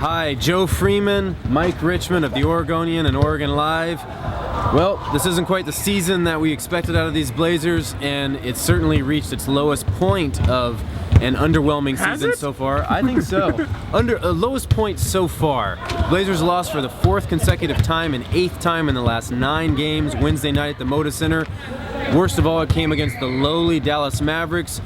Hi, Joe Freeman, Mike Richman of the Oregonian and OregonLive. Well, this isn't quite the season that we expected out of these Blazers, and it's certainly reached its lowest point of an underwhelming season so far. I think so. Lowest point so far. Blazers lost for the 4th consecutive time and 8th time in the last 9 games, Wednesday night at the Moda Center. Worst of all, it came against the lowly Dallas Mavericks,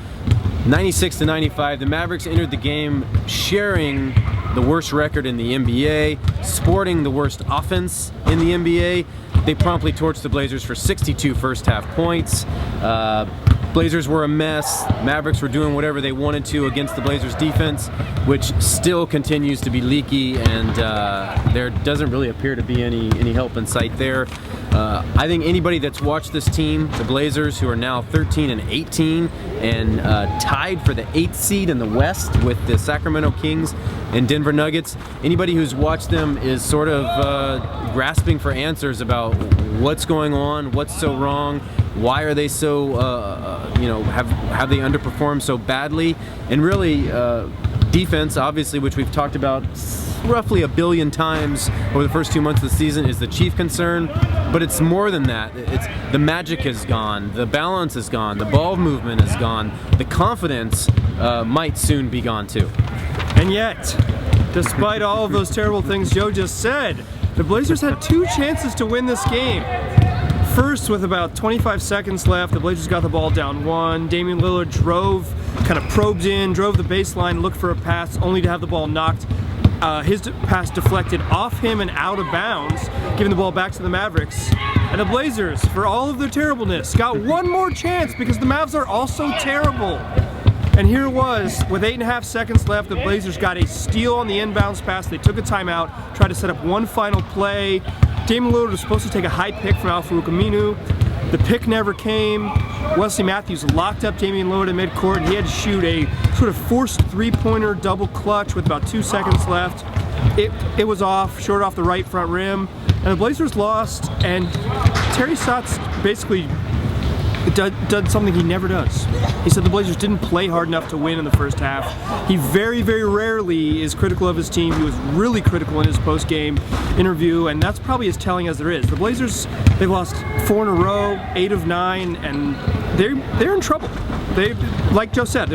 96-95. The Mavericks entered the game sharing the worst record in the NBA, sporting the worst offense in the NBA. They promptly torched the Blazers for 62 first half points. Blazers were a mess. Mavericks were doing whatever they wanted to against the Blazers defense, which still continues to be leaky, and there doesn't really appear to be any help in sight there. I think anybody that's watched this team, the Blazers, who are now 13-18 and tied for the 8th seed in the West with the Sacramento Kings and Denver Nuggets, anybody who's watched them is sort of grasping for answers about what's going on, what's so wrong, why are they so, have they underperformed so badly, and really defense, obviously, which we've talked about roughly a billion times over the first 2 months of the season, is the chief concern, but it's more than that. The magic is gone, the balance is gone, the ball movement is gone, the confidence might soon be gone too. And yet, despite all of those terrible things Joe just said, the Blazers had 2 chances to win this game. First, with about 25 seconds left, the Blazers got the ball down 1. Damian Lillard kind of probed in, drove the baseline, looked for a pass, only to have the ball knocked. His pass deflected off him and out of bounds, giving the ball back to the Mavericks. And the Blazers, for all of their terribleness, got one more chance because the Mavs are also terrible. And here it was, with 8.5 seconds left, the Blazers got a steal on the inbounds pass. They took a timeout, tried to set up one final play. Damian Lillard was supposed to take a high pick from Al-Farouq Aminu. The pick never came. Wesley Matthews locked up Damian Lillard at midcourt, and he had to shoot a sort of forced 3-pointer double clutch with about 2 seconds left. It was off, short off the right front rim, and the Blazers lost, and Terry Stotts basically did something he never does. He said the Blazers didn't play hard enough to win in the first half. He very, very rarely is critical of his team. He was really critical in his post-game interview, and that's probably as telling as there is. The Blazers, they've lost 4 in a row, 8 of 9, and they're in trouble. Like Joe said,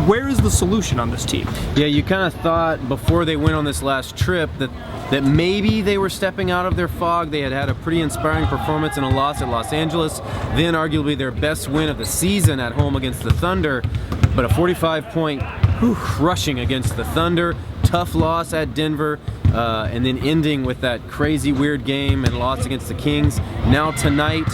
where is the solution on this team? Yeah, you kind of thought before they went on this last trip that maybe they were stepping out of their fog. They had a pretty inspiring performance in a loss at Los Angeles, then arguably their best win of the season at home against the Thunder, but a 45-point crushing against the Thunder, tough loss at Denver, and then ending with that crazy weird game and loss against the Kings. Now tonight,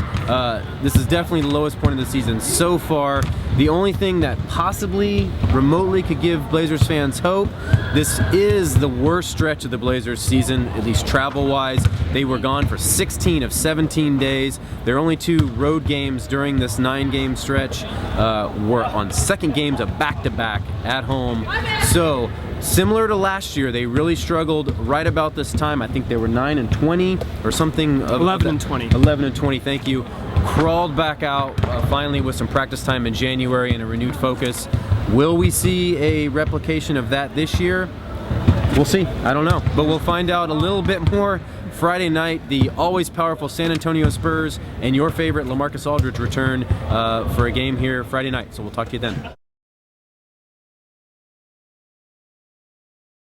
this is definitely the lowest point of the season so far. The only thing that possibly remotely could give Blazers fans hope, this is the worst stretch of the Blazers season, at least travel-wise. They were gone for 16 of 17 days. Their only 2 road games during this 9-game stretch were on second games of back-to-back at home. So, similar to last year, they really struggled right about this time. I think they were 9-20 or something. 11-20. 11-20, thank you. Crawled back out finally with some practice time in January and a renewed focus. Will we see a replication of that this year? We'll see. I don't know. But we'll find out a little bit more Friday night. The always powerful San Antonio Spurs and your favorite LaMarcus Aldridge return for a game here Friday night. So we'll talk to you then.